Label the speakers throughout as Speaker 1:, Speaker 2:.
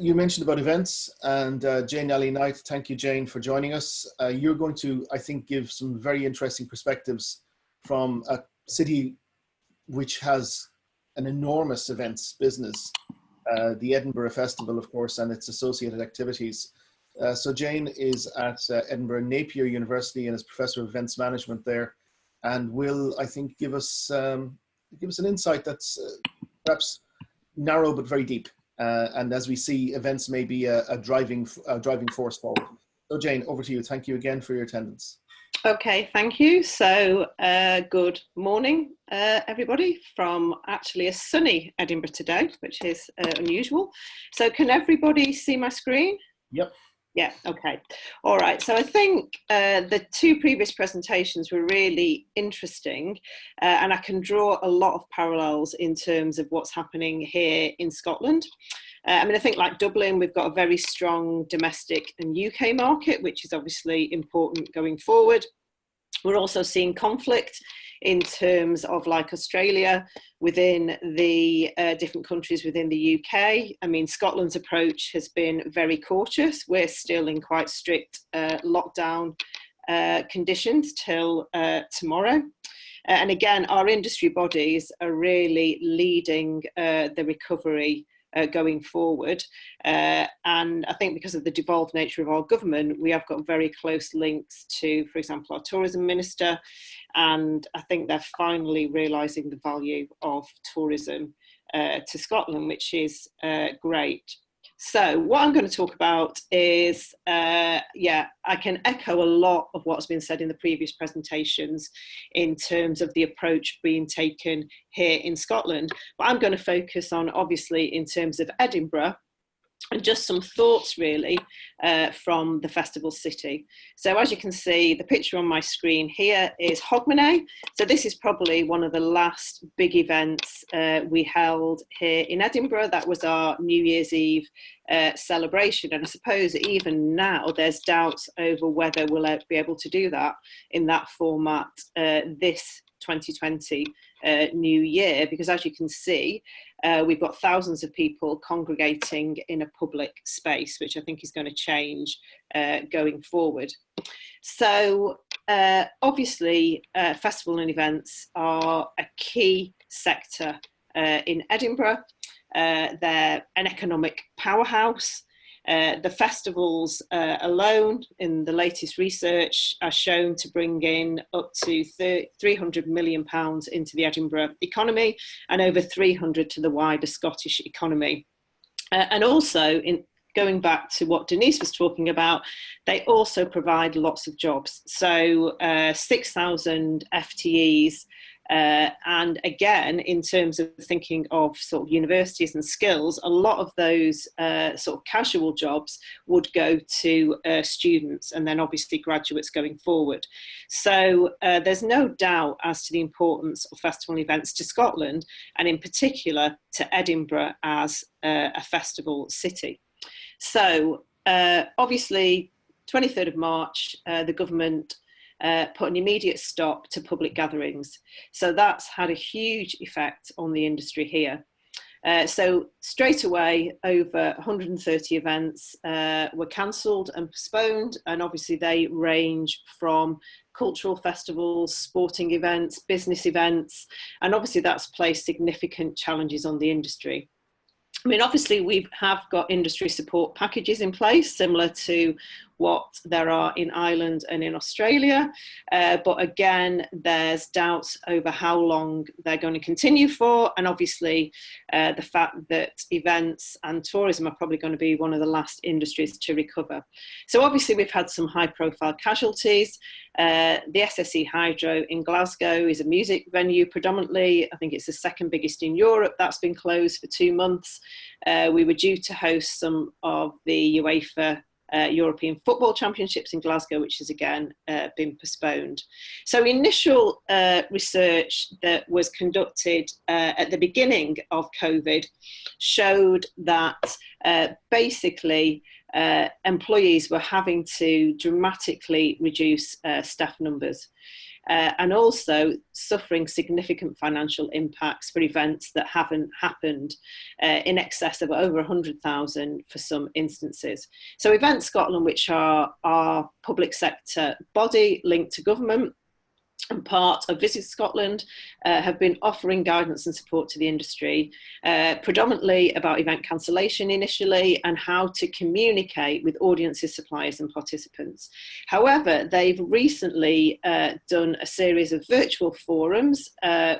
Speaker 1: you mentioned about events, and Jane Alley Knight, thank you, Jane, for joining us. You're going to, I think, give some very interesting perspectives from a city which has an enormous events business, the Edinburgh Festival, of course, and its associated activities. So Jane is at Edinburgh Napier University and is Professor of Events Management there, and will, I think, give us an insight that's perhaps narrow but very deep. And as we see, events may be a driving force forward. So Jane, over to you. Thank you again for your attendance.
Speaker 2: Okay, thank you. So good morning, everybody, from actually a sunny Edinburgh today, which is unusual. So can everybody see my screen?
Speaker 1: Yep.
Speaker 2: Yeah, okay. All right, so I think the two previous presentations were really interesting, and I can draw a lot of parallels in terms of what's happening here in Scotland. I mean, I think like Dublin, we've got a very strong domestic and UK market, which is obviously important going forward. We're also seeing conflict in terms of like Australia within the different countries within the UK. I mean, Scotland's approach has been very cautious. We're still in quite strict lockdown conditions till tomorrow. And again, our industry bodies are really leading the recovery going forward. And I think because of the devolved nature of our government, we have got very close links to, for example, our tourism minister. And I think they're finally realising the value of tourism to Scotland, which is great. So what I'm going to talk about is, I can echo a lot of what's been said in the previous presentations in terms of the approach being taken here in Scotland. But I'm going to focus on, obviously, in terms of Edinburgh, and just some thoughts really from the festival city. So as you can see, the picture on my screen here is Hogmanay. So this is probably one of the last big events we held here in Edinburgh. That was our New Year's Eve celebration. And I suppose even now there's doubts over whether we'll be able to do that in that format this 2020 New Year, because as you can see, we've got thousands of people congregating in a public space, which I think is going to change going forward. So obviously, festival and events are a key sector in Edinburgh. They're an economic powerhouse. The festivals alone, in the latest research, are shown to bring in up to £300 million into the Edinburgh economy and over 300 to the wider Scottish economy. And also, in going back to what Denise was talking about, they also provide lots of jobs. So 6,000 FTEs. And again, in terms of thinking of sort of universities and skills, a lot of those sort of casual jobs would go to students and then obviously graduates going forward. So there's no doubt as to the importance of festival events to Scotland, and in particular to Edinburgh as a festival city. So obviously, 23rd of March, the government put an immediate stop to public gatherings. So that's had a huge effect on the industry here. So straight away, over 130 events were cancelled and postponed, and obviously they range from cultural festivals, sporting events, business events, and obviously that's placed significant challenges on the industry. I mean, obviously we have got industry support packages in place, similar to what there are in Ireland and in Australia. But again, there's doubts over how long they're going to continue for. And obviously the fact that events and tourism are probably going to be one of the last industries to recover. So obviously we've had some high profile casualties. The SSE Hydro in Glasgow is a music venue predominantly. I think it's the second biggest in Europe. That's been closed for 2 months. We were due to host some of the UEFA European Football Championships in Glasgow, which has again been postponed. So initial research that was conducted at the beginning of COVID showed that basically employees were having to dramatically reduce staff numbers. and also suffering significant financial impacts for events that haven't happened, in excess of over 100,000 for some instances. So Event Scotland, which are our public sector body linked to government, and part of Visit Scotland, have been offering guidance and support to the industry, predominantly about event cancellation initially and how to communicate with audiences, suppliers and participants. However, they've recently done a series of virtual forums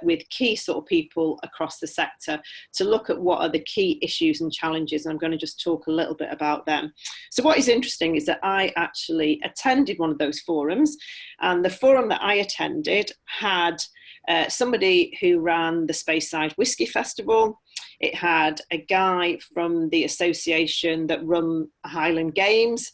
Speaker 2: with key sort of people across the sector to look at what are the key issues and challenges. And I'm going to just talk a little bit about them. So what is interesting is that I actually attended one of those forums, and the forum that I attended had somebody who ran the Speyside Whisky Festival. It had a guy from the association that run Highland Games.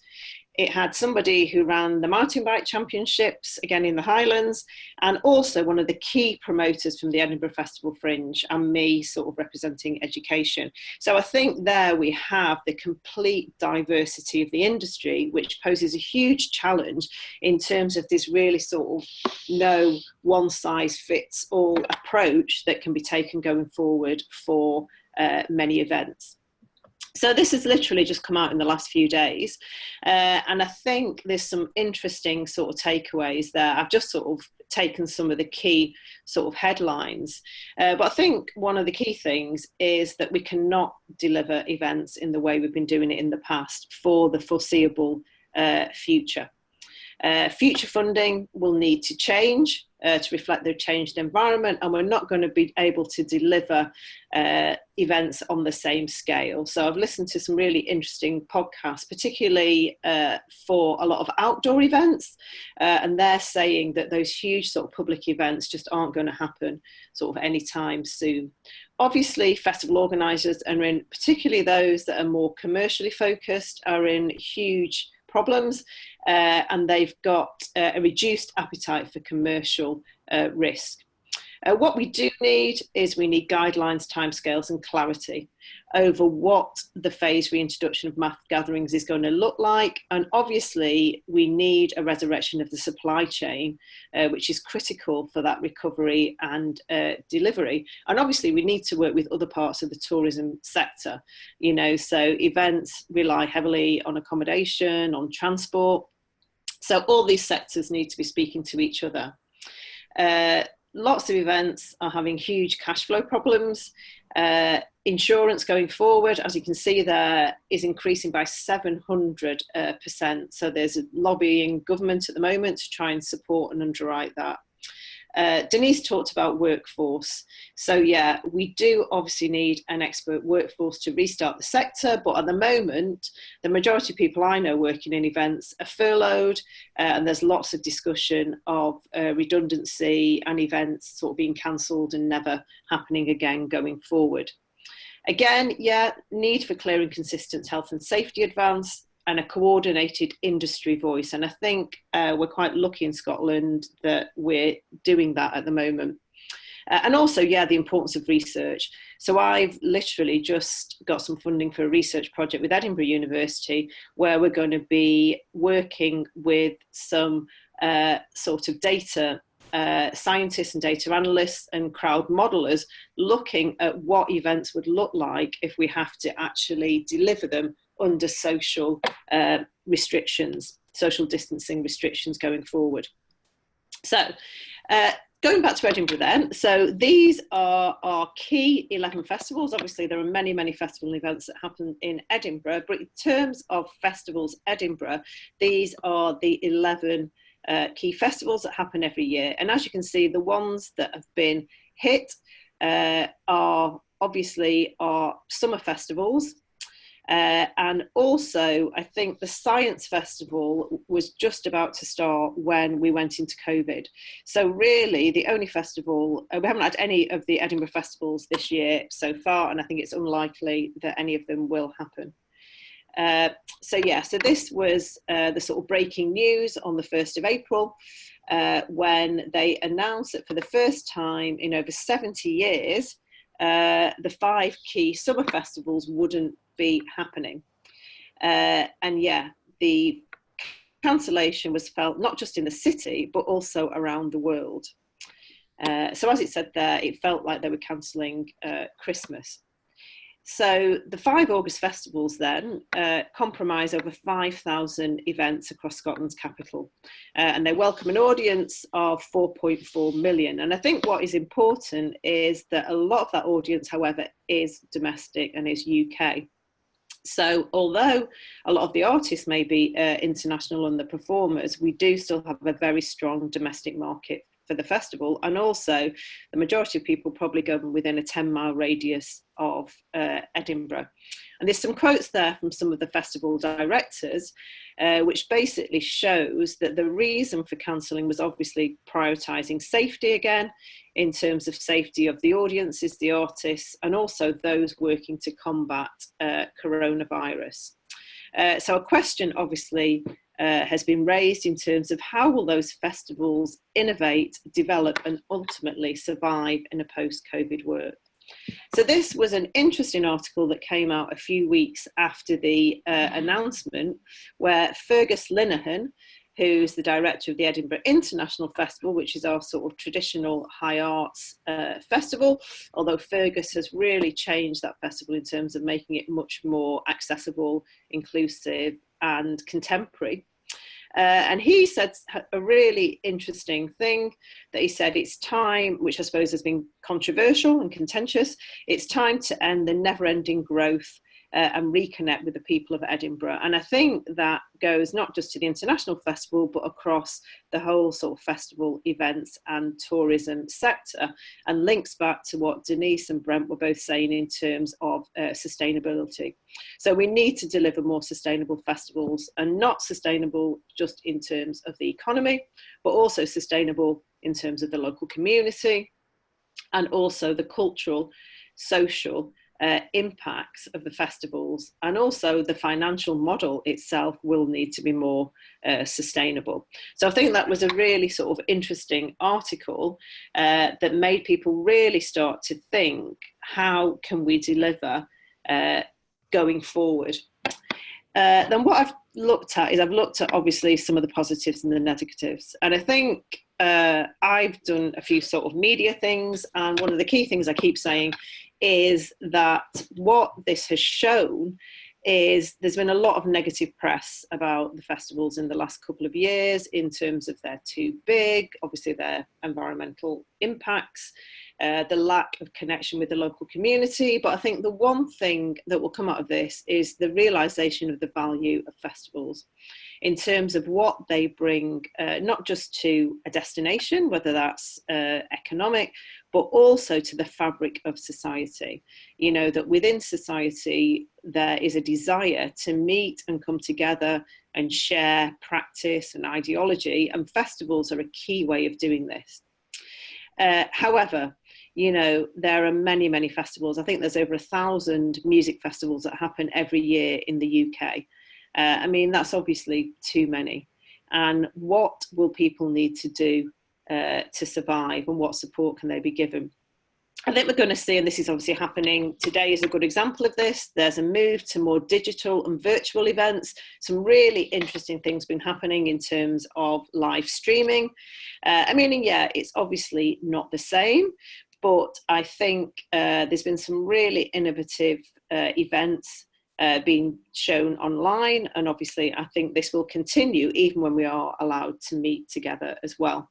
Speaker 2: It had somebody who ran the mountain bike championships, again in the Highlands, and also one of the key promoters from the Edinburgh Festival Fringe, and me sort of representing education. So I think there we have the complete diversity of the industry, which poses a huge challenge in terms of this really sort of no one size fits all approach that can be taken going forward for many events. So this has literally just come out in the last few days, and I think there's some interesting sort of takeaways there. I've just sort of taken some of the key sort of headlines, but I think one of the key things is that we cannot deliver events in the way we've been doing it in the past for the foreseeable future. Future funding will need to change to reflect the changed environment, and we're not going to be able to deliver events on the same scale. So I've listened to some really interesting podcasts, particularly for a lot of outdoor events, and they're saying that those huge sort of public events just aren't going to happen sort of anytime soon. Obviously, festival organisers, and particularly those that are more commercially focused, are in huge problems, and they've got a reduced appetite for commercial risk. What we do need is we need guidelines, timescales and clarity over what the phased reintroduction of mass gatherings is going to look like. And obviously we need a resurrection of the supply chain, which is critical for that recovery and delivery. And obviously we need to work with other parts of the tourism sector, you know, so events rely heavily on accommodation, on transport. So all these sectors need to be speaking to each other. Lots of events are having huge cash flow problems. Insurance going forward, as you can see there, is increasing by 700%. So there's a lobbying government at the moment to try and support and underwrite that. Denise talked about workforce. So yeah, we do obviously need an expert workforce to restart the sector, but at the moment, the majority of people I know working in events are furloughed, and there's lots of discussion of redundancy and events sort of being cancelled and never happening again going forward. Again, yeah, need for clear and consistent health and safety advance and a coordinated industry voice. And I think we're quite lucky in Scotland that we're doing that at the moment. And also, yeah, the importance of research. So I've literally just got some funding for a research project with Edinburgh University, where we're going to be working with some sort of data scientists and data analysts and crowd modelers, looking at what events would look like if we have to actually deliver them under social restrictions, social distancing restrictions going forward. So going back to Edinburgh then, so these are our key 11 festivals. Obviously there are many, many festival events that happen in Edinburgh, but in terms of Festivals Edinburgh, these are the 11 key festivals that happen every year. And as you can see, the ones that have been hit are obviously our summer festivals. And also, I think the Science Festival was just about to start when we went into COVID. So really, the only festival, we haven't had any of the Edinburgh festivals this year so far, and I think it's unlikely that any of them will happen. So yeah, so this was the sort of breaking news on the 1st of April, when they announced that for the first time in over 70 years, the 5 key summer festivals wouldn't be happening. And yeah, the cancellation was felt not just in the city, but also around the world. So as it said there, it felt like they were cancelling Christmas. So the 5 August festivals then comprise over 5,000 events across Scotland's capital, and they welcome an audience of 4.4 million. And I think what is important is that a lot of that audience, however, is domestic and is UK. So although a lot of the artists may be international and the performers, we do still have a very strong domestic market for the festival, and also the majority of people probably go within a 10-mile radius of Edinburgh. And there's some quotes there from some of the festival directors, which basically shows that the reason for cancelling was obviously prioritising safety again, in terms of safety of the audiences, the artists, and also those working to combat coronavirus. So a question obviously has been raised in terms of how will those festivals innovate, develop and ultimately survive in a post-COVID world. So this was an interesting article that came out a few weeks after the announcement, where Fergus Linehan, who's the director of the Edinburgh International Festival, which is our sort of traditional high arts festival, although Fergus has really changed that festival in terms of making it much more accessible, inclusive and contemporary. And he said a really interesting thing, that he said it's time, which I suppose has been controversial and contentious, it's time to end the never-ending growth and reconnect with the people of Edinburgh. And I think that goes not just to the international festival, but across the whole sort of festival events and tourism sector, and links back to what Denise and Brent were both saying in terms of sustainability. So we need to deliver more sustainable festivals, and not sustainable just in terms of the economy, but also sustainable in terms of the local community and also the cultural, social impacts of the festivals, and also the financial model itself will need to be more sustainable. So I think that was a really sort of interesting article that made people really start to think, how can we deliver going forward? Then what I've looked at is I've looked at obviously some of the positives and the negatives, and I think I've done a few sort of media things, and one of the key things I keep saying is that what this has shown is there's been a lot of negative press about the festivals in the last couple of years in terms of they're too big, obviously their environmental impacts, the lack of connection with the local community. But I think the one thing that will come out of this is the realisation of the value of festivals in terms of what they bring, not just to a destination, whether that's economic, but also to the fabric of society. You know, that within society, there is a desire to meet and come together and share practice and ideology, and festivals are a key way of doing this. However, you know, there are many, many festivals. I think there's over 1,000 music festivals that happen every year in the UK. I mean, that's obviously too many. And what will people need to do to survive, and what support can they be given? I think we're going to see, and this is obviously happening, today is a good example of this, there's a move to more digital and virtual events. Some really interesting things been happening in terms of live streaming. I mean, yeah, it's obviously not the same, but I think there's been some really innovative events being shown online, and obviously I think this will continue even when we are allowed to meet together as well.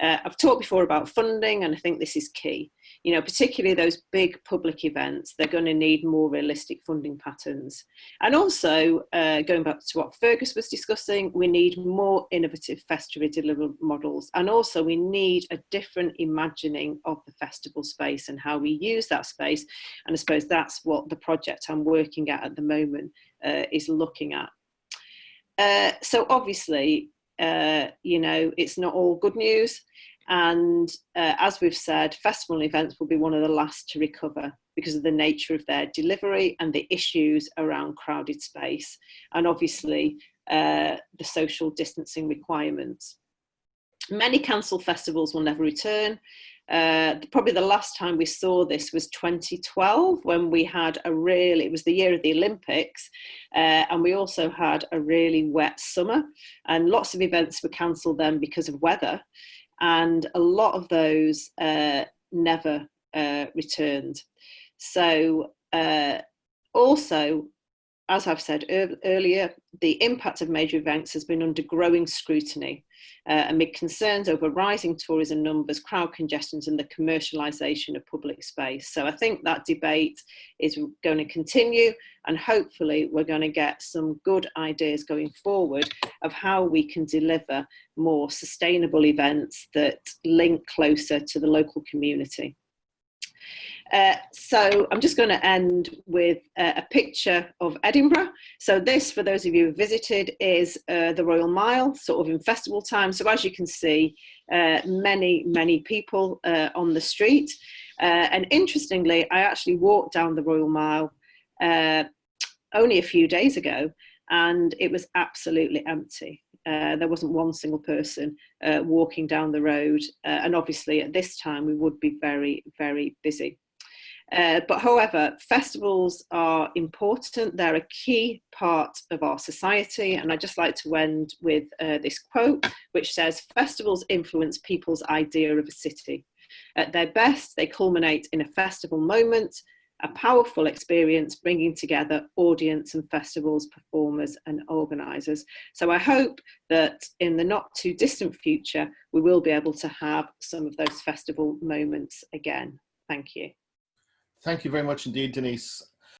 Speaker 2: I've talked before about funding, and I think this is key. You know, particularly those big public events, they're going to need more realistic funding patterns. And also, going back to what Fergus was discussing, we need more innovative festival delivery models. And also we need a different imagining of the festival space and how we use that space. And I suppose that's what the project I'm working at the moment is looking at. So obviously, you know, it's not all good news. And as we've said, festival events will be one of the last to recover because of the nature of their delivery and the issues around crowded space, and obviously the social distancing requirements. Many cancelled festivals will never return. Probably the last time we saw this was 2012, when we had it was the year of the Olympics, and we also had a really wet summer, and lots of events were cancelled then because of weather, and a lot of those never returned. So also, as I've said earlier, the impact of major events has been under growing scrutiny amid concerns over rising tourism numbers, crowd congestions, and the commercialisation of public space. So I think that debate is going to continue, and hopefully we're going to get some good ideas going forward of how we can deliver more sustainable events that link closer to the local community. So I'm just going to end with a picture of Edinburgh. So this, for those of you who visited, is the Royal Mile, sort of in festival time. So as you can see, many people on the street. And interestingly, I actually walked down the Royal Mile only a few days ago, and it was absolutely empty. There wasn't one single person walking down the road. And obviously at this time, we would be very, very busy. But however, festivals are important. They're a key part of our society. And I'd just like to end with this quote, which says, "Festivals influence people's idea of a city. At their best, they culminate in a festival moment, a powerful experience bringing together audience and festivals, performers and organisers." So I hope that in the not too distant future, we will be able to have some of those festival moments again. Thank you.
Speaker 1: Thank you very much indeed, Denise.